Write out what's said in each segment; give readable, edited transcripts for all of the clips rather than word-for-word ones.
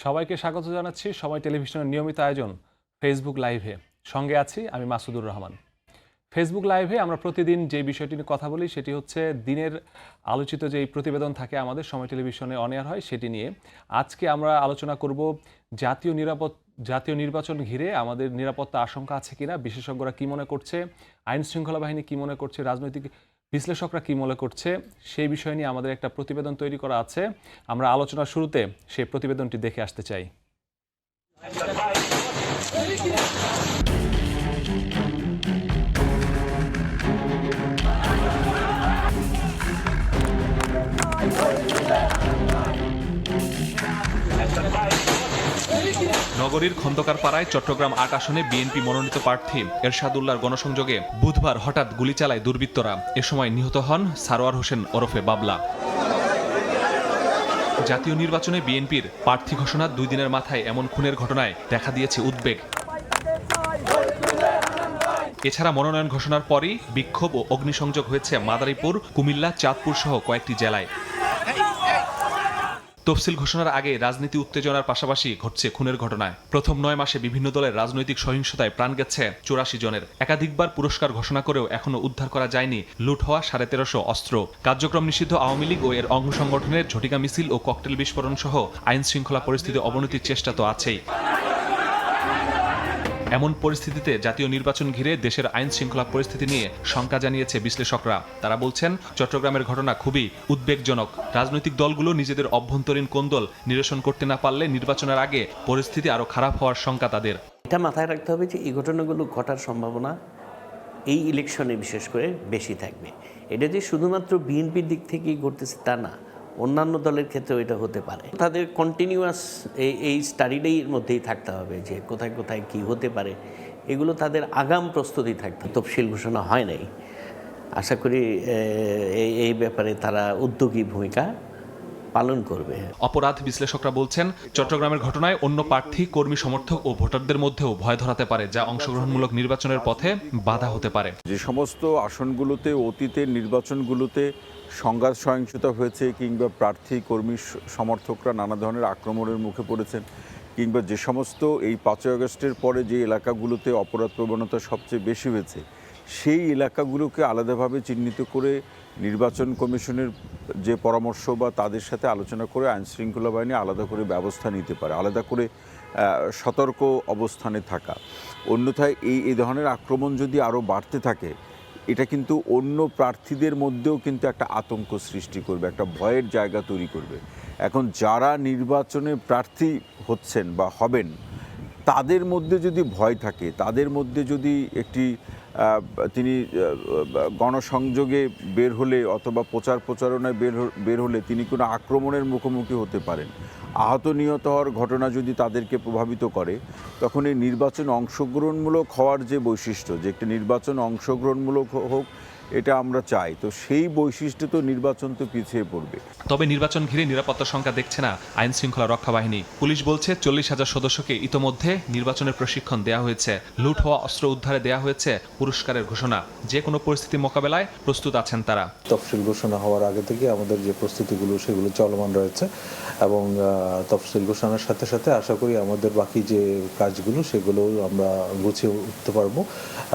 সবাইকে স্বাগত জানাচ্ছি সময় টেলিভিশনের নিয়মিত আয়োজন ফেসবুক লাইভে। সঙ্গে আছি আমি মাসুদুর রহমান। ফেসবুক লাইভে আমরা প্রতিদিন যে বিষয়টি নিয়ে কথা বলি সেটি হচ্ছে দিনের আলোচিত যেই প্রতিবেদন থাকে আমাদের সময় টেলিভিশনে অন এয়ার হয় সেটি নিয়ে। আজকে আমরা আলোচনা করব জাতীয় নির্বাচন ঘিরে আমাদের নিরাপত্তা আশঙ্কা আছে কিনা, বিশেষজ্ঞরা কি মনে করছে, আইন শৃঙ্খলা বাহিনী কি মনে করছে, রাজনৈতিক বিশ্লেষকরা কি মনে করছে, সেই বিষয় নিয়ে আমাদের একটা প্রতিবেদন তৈরি করা আছে। আমরা আলোচনার শুরুতে সেই প্রতিবেদনটি দেখে আসতে চাই। নগরীর খন্দকার পাড়ায় চট্টগ্রাম ৮ আসনে বিএনপি মনোনীত প্রার্থী এরশাদুল্লাহর গণসংযোগে বুধবার হঠাৎ গুলি চালায় দুর্বৃত্তরা। এ সময় নিহত হন সারোয়ার হোসেন ওরফে বাবলা। জাতীয় নির্বাচনে বিএনপির প্রার্থী ঘোষণার 2 দিনের মাথায় এমন খুনের ঘটনায় দেখা দিয়েছে উদ্বেগ। এছাড়া মনোনয়ন ঘোষণার পরই বিক্ষোভ ও অগ্নিসংযোগ হয়েছে মাদারীপুর, কুমিল্লা, চাঁদপুর সহ কয়েকটি জেলায়। তফসিল ঘোষণার আগে রাজনীতি উত্তেজনার পাশাপাশি ঘটছে খুনের ঘটনায়। প্রথম 9 মাসে বিভিন্ন দলের রাজনৈতিক সহিংসতায় প্রাণ গেছে 84 জনের। একাধিকবার পুরস্কার ঘোষণা করেও এখনো উদ্ধার করা যায়নি লুট হওয়া 1350 অস্ত্র। কার্যক্রম নিষিদ্ধ আওয়ামী লীগ ও এর অঙ্গ সংগঠনের ঝটিকা মিছিল ও ককটেল বিস্ফোরণ সহ আইন শৃঙ্খলা পরিস্থিতি অবনতির চেষ্টা তো আছেই। এমন পরিস্থিতিতে জাতীয় নির্বাচন ঘিরে দেশের আইন শৃঙ্খলা পরিস্থিতি নিয়ে শঙ্কা জানিয়েছে বিশ্লেষকরা। তারা বলছেন, চট্টগ্রামের ঘটনা খুবই উদ্বেগজনক। রাজনৈতিক দলগুলো নিজেদের অভ্যন্তরীণ কোন্দল নিরসন করতে না পারলে নির্বাচনের আগে পরিস্থিতি আরও খারাপ হওয়ার শঙ্কা তাদের। এটা মাথায় রাখতে হবে যে এই ঘটনাগুলো ঘটার সম্ভাবনা এই ইলেকশনে বিশেষ করে বেশি থাকবে। এটা যে শুধুমাত্র বিএনপির দিক থেকেই ঘটতেছে তা না, অন্যান্য দলের ক্ষেত্রেও এটা হতে পারে। তাদের কন্টিনিউয়াস এই স্টাডিটাই মধ্যেই থাকতে হবে যে কোথায় কোথায় কি হতে পারে, এগুলো তাদের আগাম প্রস্তুতি থাকতে। তফসিল ঘোষণা হয় নাই, আশা করি এই ব্যাপারে তারা উদ্যোগী ভূমিকা পালন করবে। অপরাধ বিশ্লেষকরা বলছেন, চট্টগ্রামের ঘটনায় অন্য প্রার্থী, কর্মী সমর্থক ও ভোটারদের মধ্যেও ভয় ধরাতে পারে, যা অংশগ্রহণমূলক নির্বাচনের পথে বাধা হতে পারে। যে সমস্ত আসনগুলোতে অতীতের নির্বাচনগুলোতে সংঘাত সহিংসতা হয়েছে কিংবা প্রার্থী, কর্মী, সমর্থকরা নানা ধরনের আক্রমণের মুখে পড়েছেন, কিংবা যে সমস্ত এই 5ই আগস্টের পরে যে এলাকাগুলোতে অপরাধ প্রবণতা সবচেয়ে বেশি হয়েছে, সেই এলাকাগুলোকে আলাদাভাবে চিহ্নিত করে নির্বাচন কমিশনের যে পরামর্শ বা তাদের সাথে আলোচনা করে আইন শৃঙ্খলা বাহিনী আলাদা করে ব্যবস্থা নিতে পারে, আলাদা করে সতর্ক অবস্থানে থাকা। অন্যথায় এই ধরনের আক্রমণ যদি আরও বাড়তে থাকে, এটা কিন্তু অন্য প্রার্থীদের মধ্যেও কিন্তু একটা আতঙ্ক সৃষ্টি করবে, একটা ভয়ের জায়গা তৈরি করবে। এখন যারা নির্বাচনে প্রার্থী হচ্ছেন বা হবেন, তাদের মধ্যে যদি ভয় থাকে, তাদের মধ্যে যদি একটি তিনি গণসংযোগে বের হলে অথবা প্রচারণায় বের হলে তিনি কোনো আক্রমণের মুখোমুখি হতে পারেন, আহত নিহত হওয়ার ঘটনা যদি তাদেরকে প্রভাবিত করে, তখন এই নির্বাচন অংশগ্রহণমূলক হওয়ার যে বৈশিষ্ট্য, যে একটি নির্বাচন অংশগ্রহণমূলক হোক, এটা আমরা চাই। তো সেই বৈশিষ্ট্য তো নির্বাচন তো পিছিয়ে পড়বে। তবে নির্বাচন ঘিরে নিরাপত্তা সংখ্যা দেখছে না আইন শৃঙ্খলা রক্ষা বাহিনী। পুলিশ বলছে 40,000 সদস্যকে ইতোমধ্যে নির্বাচনের প্রশিক্ষণ দেওয়া হয়েছে। লুট হওয়া অস্ত্র উদ্ধারে দেওয়া হয়েছে পুরস্কারের ঘোষণা। যে কোনো পরিস্থিতি মোকাবেলায় প্রস্তুত আছেন তারা। তফসিল ঘোষণা হওয়ার আগে থেকে আমাদের যে প্রস্তুতিগুলো সেগুলো চলমান রয়েছে এবং তফসিল ঘোষণার সাথে সাথে আশা করি আমাদের বাকি যে কাজগুলো সেগুলো আমরা গুছিয়ে উঠতে পারবো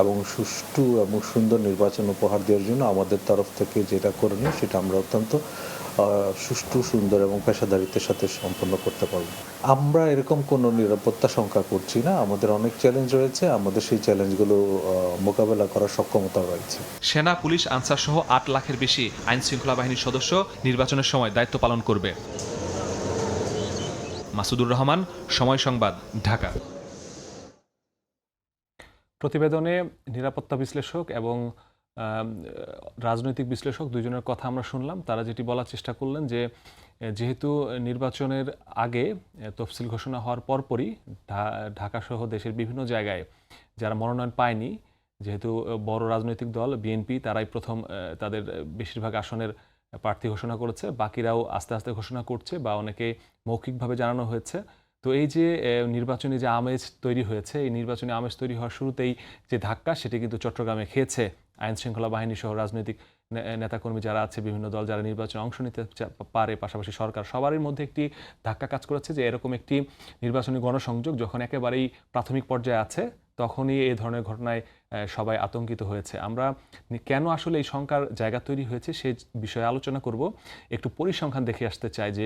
এবং সুষ্ঠু এবং সুন্দর নির্বাচন উপহার দেওয়ার জন্য আমাদের তরফ থেকে যেটা করণীয় সেটা আমরা অত্যন্ত সুষ্ঠু, সুন্দর এবং পেশাদারিত্বের সাথে সম্পন্ন করতে পারবো। আমরা এরকম কোনো নিরাপত্তা শঙ্কা করছি না। আমাদের অনেক চ্যালেঞ্জ রয়েছে, আমাদের সেই চ্যালেঞ্জগুলো মোকাবেলা করার সক্ষমতা রয়েছে। সেনা, পুলিশ, আনসার সহ 8 লাখের বেশি আইন শৃঙ্খলা বাহিনীর সদস্য নির্বাচনের সময় দায়িত্ব পালন করবে। মাসুদুর রহমান, সময় সংবাদ, ঢাকা। প্রতিবেদনে নিরাপত্তা বিশ্লেষক এবং রাজনৈতিক বিশ্লেষক দুজনের কথা আমরা শুনলাম। তারা যেটি বলার চেষ্টা করলেন যে যেহেতু নির্বাচনের আগে তফসিল ঘোষণা হওয়ার পরপরই ঢাকাসহ দেশের বিভিন্ন জায়গায় যারা মনোনয়ন পায়নি, যেহেতু বড় রাজনৈতিক দল বিএনপি তারাই প্রথম তাদের বেশিরভাগ আসনের প্রার্থী ঘোষণা করেছে, বাকিরাও আস্তে আস্তে ঘোষণা করছে বা অনেকে মৌখিকভাবে জানানো হয়েছে। তো এই যে নির্বাচনী যে আমেজ তৈরি হয়েছে, এই নির্বাচনী আমেজ তৈরি হওয়ার শুরুতেই যে ধাক্কা, সেটি কিন্তু চট্টগ্রামে খেয়েছে আইন শৃঙ্খলা বাহিনী সহ রাজনৈতিক নেতাকর্মী যারা আছে, বিভিন্ন দল যারা নির্বাচনে অংশ নিতে পারে, পাশাপাশি সরকার, সবারই মধ্যে একটি ধাক্কা কাজ করেছে যে এরকম একটি নির্বাচনী গণসংযোগ যখন একেবারেই প্রাথমিক পর্যায়ে আছে তখনই এই ধরনের ঘটনায় সবাই আতঙ্কিত হয়েছে। আমরা কেন আসলে এই শঙ্কার জায়গা তৈরি হয়েছে সেই বিষয়ে আলোচনা করব। একটু পরিসংখ্যান দেখে আসতে চাই যে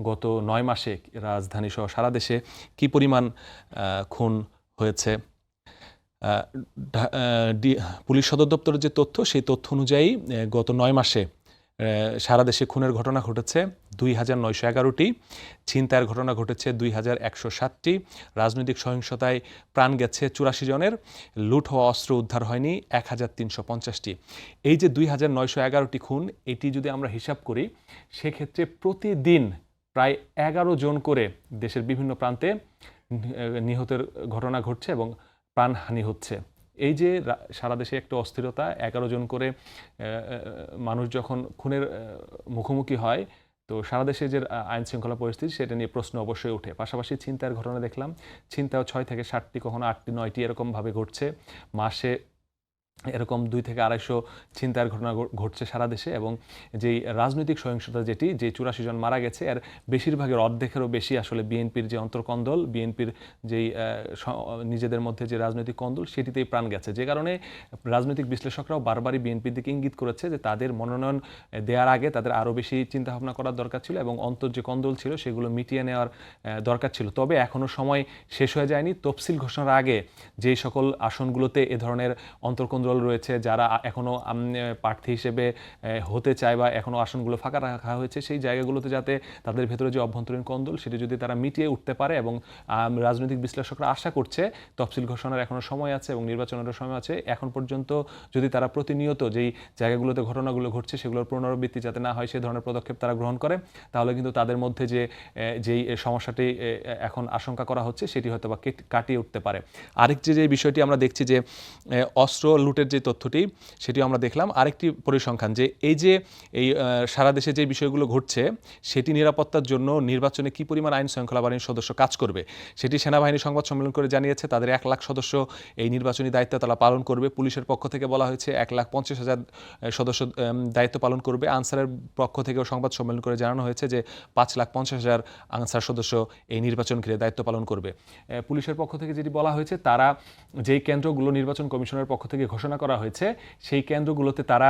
গত 9 মাসে রাজধানী সহ সারা দেশে কী পরিমাণ খুন হয়েছে। পুলিশ সদর দপ্তরের যে তথ্য, সেই তথ্য অনুযায়ী গত 9 মাসে সারা দেশে খুনের ঘটনা ঘটেছে 2911টি, ছিনতাইয়ের ঘটনা ঘটেছে 2107টি, রাজনৈতিক সহিংসতায় প্রাণ গেছে 84 জনের, লুট হওয়া অস্ত্র উদ্ধার হয়নি 1350টি। এই যে 2911টি খুন, এটি যদি আমরা হিসাব করি সেক্ষেত্রে প্রতিদিন প্রায় 11 জন করে দেশের বিভিন্ন প্রান্তে নিহতের ঘটনা ঘটছে এবং প্রাণহানি হচ্ছে। এই যে সারা দেশে একটা অস্থিরতা, 11 জন করে মানুষ যখন খুনের মুখোমুখি হয়, তো সারা দেশে যে আইন শৃঙ্খলা পরিস্থিতি সেটা নিয়ে প্রশ্ন অবশ্যই ওঠে। পাশাপাশি ছিনতাইয়ের ঘটনা দেখলাম, ছিনতাইও 6 থেকে 7টি, কখনো 8টি 9টি এরকমভাবে ঘটছে। মাসে এরকম 2 থেকে 250 ছিনতাইয়ের ঘটনা ঘটছে সারা দেশে। এবং যেই রাজনৈতিক সহিংসতা যে 84 জন মারা গেছে, এর বেশিরভাগের অর্ধেকেরও বেশি আসলে বিএনপির যে অন্তর্কন্দল, বিএনপির যেই নিজেদের মধ্যে যে রাজনৈতিক কন্দল, সেটিতেই প্রাণ গেছে। যে কারণে রাজনৈতিক বিশ্লেষকরাও বারবারই বিএনপির দিকে ইঙ্গিত করেছে যে তাদের মনোনয়ন দেওয়ার আগে তাদের আরও বেশি চিন্তাভাবনা করার দরকার ছিল এবং অন্তর যে কন্দল ছিল সেগুলো মিটিয়ে নেওয়ার দরকার ছিল। তবে এখনও সময় শেষ হয়ে যায়নি। তফসিল ঘোষণার আগে যেই সকল আসনগুলোতে এ ধরনের অন্তর্কন্দল রয়েছে, যারা এখনও প্রার্থী হিসেবে হতে চায় বা এখনও আসনগুলো ফাঁকা রাখা হয়েছে, সেই জায়গাগুলোতে যাতে তাদের ভেতরে যে অভ্যন্তরীণ কন্দল সেটি যদি তারা মিটিয়ে উঠতে পারে। এবং রাজনৈতিক বিশ্লেষকরা আশা করছে তফসিল ঘোষণার এখনও সময় আছে এবং নির্বাচনেরও সময় আছে। এখন পর্যন্ত যদি তারা প্রতিনিয়ত যেই জায়গাগুলোতে ঘটনাগুলো ঘটছে সেগুলোর পুনরাবৃত্তি যাতে না হয় সে ধরনের পদক্ষেপ তারা গ্রহণ করে, তাহলে কিন্তু তাদের মধ্যে যেই সমস্যাটি এখন আশঙ্কা করা হচ্ছে সেটি হয়তো বা কাটিয়ে উঠতে পারে। আরেকটি যে বিষয়টি আমরা দেখছি যে অস্ত্র লুটের যে তথ্যটি, সেটিও আমরা দেখলাম। আরেকটি পরিসংখ্যান যে এই সারা দেশে যে বিষয়গুলো ঘটছে সেটি নিরাপত্তার জন্য নির্বাচনে কি পরিমাণ আইন শৃঙ্খলা বাহিনীর সদস্য কাজ করবে সেটি সেনাবাহিনী সংবাদ সম্মেলন করে জানিয়েছে। তাদের 1 লাখ সদস্য এই নির্বাচনী দায়িত্ব তারা পালন করবে। পুলিশের পক্ষ থেকে বলা হয়েছে 1,50,000 সদস্য দায়িত্ব পালন করবে। আনসারের পক্ষ থেকেও সংবাদ সম্মেলন করে জানানো হয়েছে যে 5,50,000 আনসার সদস্য এই নির্বাচন ঘিরে দায়িত্ব পালন করবে। পুলিশের পক্ষ থেকে যেটি বলা হয়েছে, তারা যেই কেন্দ্রগুলো নির্বাচন কমিশনের পক্ষ থেকে ঘোষণা করা হয়েছে সেই কেন্দ্রগুলোতে তারা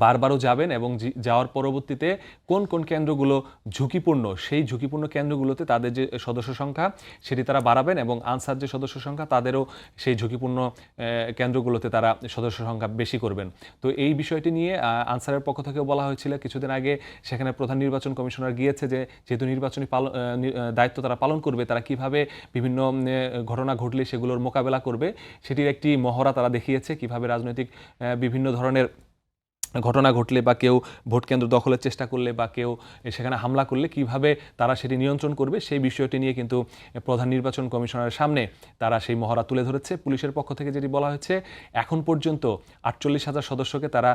বারবারও যাবেন এবং যাওয়ার পরবর্তীতে কোন কোন কেন্দ্রগুলো ঝুঁকিপূর্ণ, সেই ঝুঁকিপূর্ণ কেন্দ্রগুলোতে তাদের যে সদস্য সংখ্যা সেটি তারা বাড়াবেন এবং আনসার যে সদস্য সংখ্যা তাদেরও সেই ঝুঁকিপূর্ণ কেন্দ্রগুলোতে তারা সদস্য সংখ্যা বেশি করবেন। তো এই বিষয়টি নিয়ে আনসারের পক্ষ থেকেও বলা হয়েছিল কিছুদিন আগে, সেখানে প্রধান নির্বাচন কমিশনার গিয়েছে যে যেহেতু নির্বাচনী দায়িত্ব তারা পালন করবে, তারা কিভাবে বিভিন্ন ঘটনা ঘটলে সেগুলোর মোকাবেলা করবে সেটির একটি মহড়া তারা দেখিয়েছে। কিভাবে রাজনৈতিক বিভিন্ন ধরনের ঘটনা ঘটলে বা কেউ ভোট কেন্দ্র দখলের চেষ্টা করলে বা কেউ সেখানে হামলা করলে কিভাবে তারা সেটি নিয়ন্ত্রণ করবে, সেই বিষয়টি নিয়ে কিন্তু প্রধান নির্বাচন কমিশনারের সামনে তারা সেই মহড়া তুলে ধরেছে। পুলিশের পক্ষ থেকে যেটি বলা হয়েছে, এখন পর্যন্ত 48,000 সদস্যকে তারা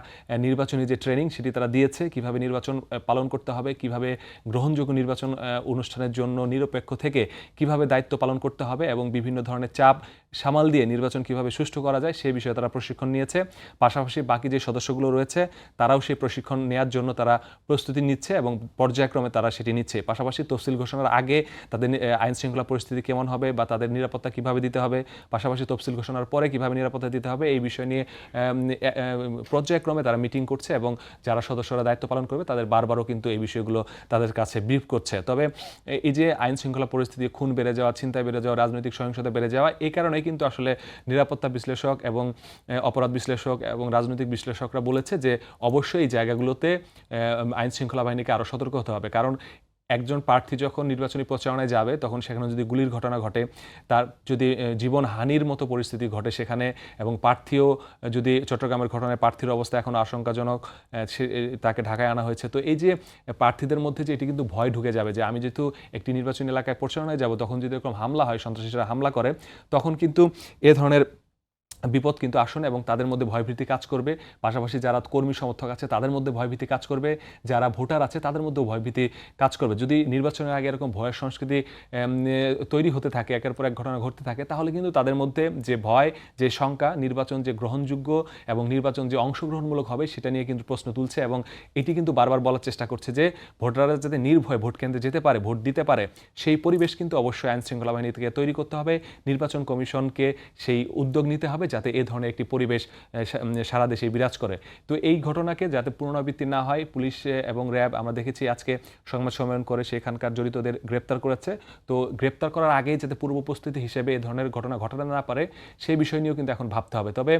নির্বাচনী যে ট্রেনিং সেটি তারা দিয়েছে, কিভাবে নির্বাচন পালন করতে হবে, কিভাবে গ্রহণযোগ্য নির্বাচন অনুষ্ঠানের জন্য নিরপেক্ষ থেকে কিভাবে দায়িত্ব পালন করতে হবে এবং বিভিন্ন ধরনের চাপ সামাল দিয়ে নির্বাচন কিভাবে সুষ্ঠু করা যায় সেই বিষয়ে তারা প্রশিক্ষণ নিয়েছে। পাশাপাশি বাকি যে সদস্যগুলো রয়েছে তারাও সেই প্রশিক্ষণ নেওয়ার জন্য তারা প্রস্তুতি নিচ্ছে এবং পর্যায়ক্রমে তারা সেটি নিচ্ছে। পাশাপাশি তফসিল ঘোষণার আগে তাদের আইন শৃঙ্খলা পরিস্থিতি কেমন হবে বা তাদের নিরাপত্তা কিভাবে দিতে হবে, পাশাপাশি তফসিল ঘোষণার পরে কিভাবে নিরাপত্তা দিতে হবে, এই বিষয় নিয়ে পর্যায়ক্রমে তারা মিটিং করছে এবং যারা সদস্যরা দায়িত্ব পালন করবে তাদের বারবারও কিন্তু এই বিষয়গুলো তাদের কাছে ব্রিফ করছে। তবে এই যে আইন শৃঙ্খলা পরিস্থিতি, খুন বেড়ে যাওয়া, ছিনতাই বেড়ে যাওয়া, রাজনৈতিক সহিংসতা বেড়ে যাওয়া, এই কারণে কিন্তু আসলে নিরাপত্তা বিশ্লেষক এবং অপরাধ বিশ্লেষক এবং রাজনৈতিক বিশ্লেষকরা বলেছে যে অবশ্যই এই জায়গাগুলোতে আইন শৃঙ্খলা বাহিনীকে আরও সতর্ক হতে হবে। কারণ একজন প্রার্থী যখন নির্বাচনী প্রচারণায় যাবে তখন সেখানে যদি গুলির ঘটনা ঘটে, তার যদি জীবনহানির মতো পরিস্থিতি ঘটে সেখানে, এবং প্রার্থীও যদি চট্টগ্রামের ঘটনায় প্রার্থীর অবস্থা এখন আশঙ্কাজনক, তাকে ঢাকায় আনা হয়েছে, তো এই যে প্রার্থীদের মধ্যে যে এটি কিন্তু ভয় ঢুকে যাবে যে আমি যেহেতু একটি নির্বাচনী এলাকায় প্রচারণায় যাব, তখন যদি এরকম হামলা হয়, সন্ত্রাসীরা হামলা করে, তখন কিন্তু এ ধরনের বিপদ কিন্তু আসন্ন এবং তাদের মধ্যে ভয়ভীতি কাজ করবে। পাশাপাশি যারা কর্মী সমর্থক আছে তাদের মধ্যে ভয়ভীতি কাজ করবে, যারা ভোটার আছে তাদের মধ্যেও ভয়ভীতি কাজ করবে। যদি নির্বাচনের আগে এরকম ভয়ের সংস্কৃতি তৈরি হতে থাকে, একের পর এক ঘটনা ঘটতে থাকে, তাহলে কিন্তু তাদের মধ্যে যে ভয়, যে শঙ্কা, নির্বাচন যে গ্রহণযোগ্য এবং নির্বাচন যে অংশগ্রহণমূলক হবে সেটা নিয়ে কিন্তু প্রশ্ন তুলছে এবং এটি কিন্তু বারবার বলার চেষ্টা করছে যে ভোটাররা যাতে নির্ভয়ে ভোট কেন্দ্রে যেতে পারে, ভোট দিতে পারে, সেই পরিবেশ কিন্তু অবশ্যই আইন শৃঙ্খলা বাহিনী থেকে তৈরি করতে হবে। নির্বাচন কমিশনকে সেই উদ্যোগ নিতে হবে যাতে এ ধরনের একটি পরিবেশ সারা দেশে বিরাজ করে। তো এই ঘটনাকে যাতে পুনরাবৃত্তি না হয়, পুলিশ এবং র্যাব আমরা দেখেছি আজকে সংবাদ সম্মেলন করে সেখানকার জড়িতদের গ্রেপ্তার করেছে। তো গ্রেপ্তার করার আগেই যাতে পূর্ব প্রস্তুতি হিসেবে এ ধরনের ঘটনা ঘটাতে না পারে সেই বিষয় নিয়েও কিন্তু এখন ভাবতে হবে। তবে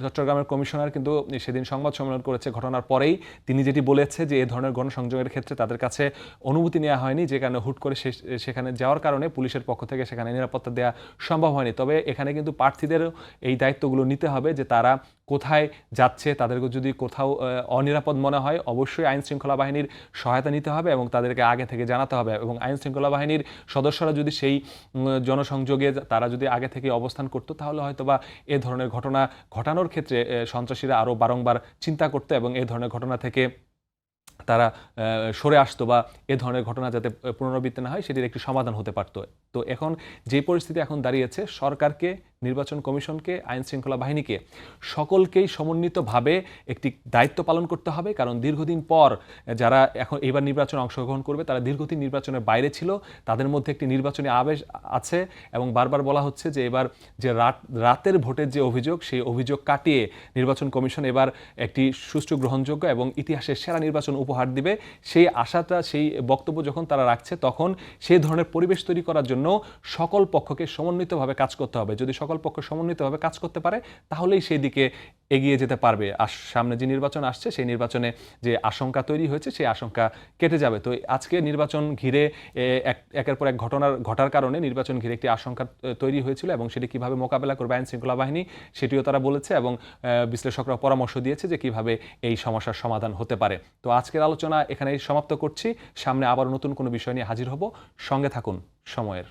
চট্টগ্রামের কমিশনার কিন্তু সেদিন সংবাদ সম্মেলন করেছে ঘটনার পরেই। তিনি যেটি বলেছে যে এ ধরনের গণসংযোগের ক্ষেত্রে তাদের কাছে অনুমতি নেওয়া হয়নি, যে কারণে হুট করে সেখানে যাওয়ার কারণে পুলিশের পক্ষ থেকে সেখানে নিরাপত্তা দেওয়া সম্ভব হয়নি। তবে এখানে কিন্তু প্রার্থীদেরও এই দায়িত্বগুলো নিতে হবে যে তারা কোথায় যাচ্ছে, তাদেরকে যদি কোথাও অনিরাপদ মনে হয় অবশ্যই আইন শৃঙ্খলা বাহিনীর সহায়তা নিতে হবে এবং তাদেরকে আগে থেকে জানাতে হবে। এবং আইন শৃঙ্খলা বাহিনীর সদস্যরা যদি সেই জনসংযোগে তারা যদি আগে থেকে অবস্থান করতো তাহলে হয়তোবা এ ধরনের ঘটনা ঘটানোর ক্ষেত্রে সন্ত্রাসীরা আরও বারংবার চিন্তা করতো এবং এ ধরনের ঘটনা থেকে তারা সরে আসতো বা এ ধরনের ঘটনা যাতে পুনরাবৃত্তি না হয় সেটির একটি সমাধান হতে পারত। তো এখন যে পরিস্থিতি এখন দাঁড়িয়েছে, সরকারকে, নির্বাচন কমিশনকে, আইন শৃঙ্খলা বাহিনীকে সকলকেই সমন্বিতভাবে একটি দায়িত্ব পালন করতে হবে। কারণ দীর্ঘদিন পর যারা এখন এবার নির্বাচনে অংশগ্রহণ করবে তারা দীর্ঘদিন নির্বাচনের বাইরে ছিল, তাদের মধ্যে একটি নির্বাচনী আবেশ আছে এবং বারবার বলা হচ্ছে যে এবার যে রাতের ভোটের যে অভিযোগ, সেই অভিযোগ কাটিয়ে নির্বাচন কমিশন এবার একটি সুষ্ঠু, গ্রহণযোগ্য এবং ইতিহাসের সেরা নির্বাচন উপহার দিবে। সেই আশাটা, সেই বক্তব্য যখন তারা রাখছে তখন সেই ধরনের পরিবেশ তৈরি করার জন্য সকল পক্ষকে সমন্বিতভাবে কাজ করতে হবে। যদি সকল পক্ষ সমন্বিতভাবে কাজ করতে পারে তাহলেই সেই দিকে এগিয়ে যেতে পারবে। আর সামনে যে নির্বাচন আসছে সেই নির্বাচনে যে আশঙ্কা তৈরি হয়েছে সেই আশঙ্কা কেটে যাবে। তো আজকে নির্বাচন ঘিরে একের পর এক ঘটার কারণে নির্বাচন ঘিরে একটি আশঙ্কা তৈরি হয়েছিল এবং সেটি কিভাবে মোকাবেলা করবে আইন শৃঙ্খলা বাহিনী সেটিও তারা বলেছে এবং বিশ্লেষকরা পরামর্শ দিয়েছে যে কিভাবে এই সমস্যার সমাধান হতে পারে। তো আজকের আলোচনা এখানেই সমাপ্ত করছি। সামনে আবার নতুন কোনো বিষয় নিয়ে হাজির হব। সঙ্গে থাকুন সময়ের।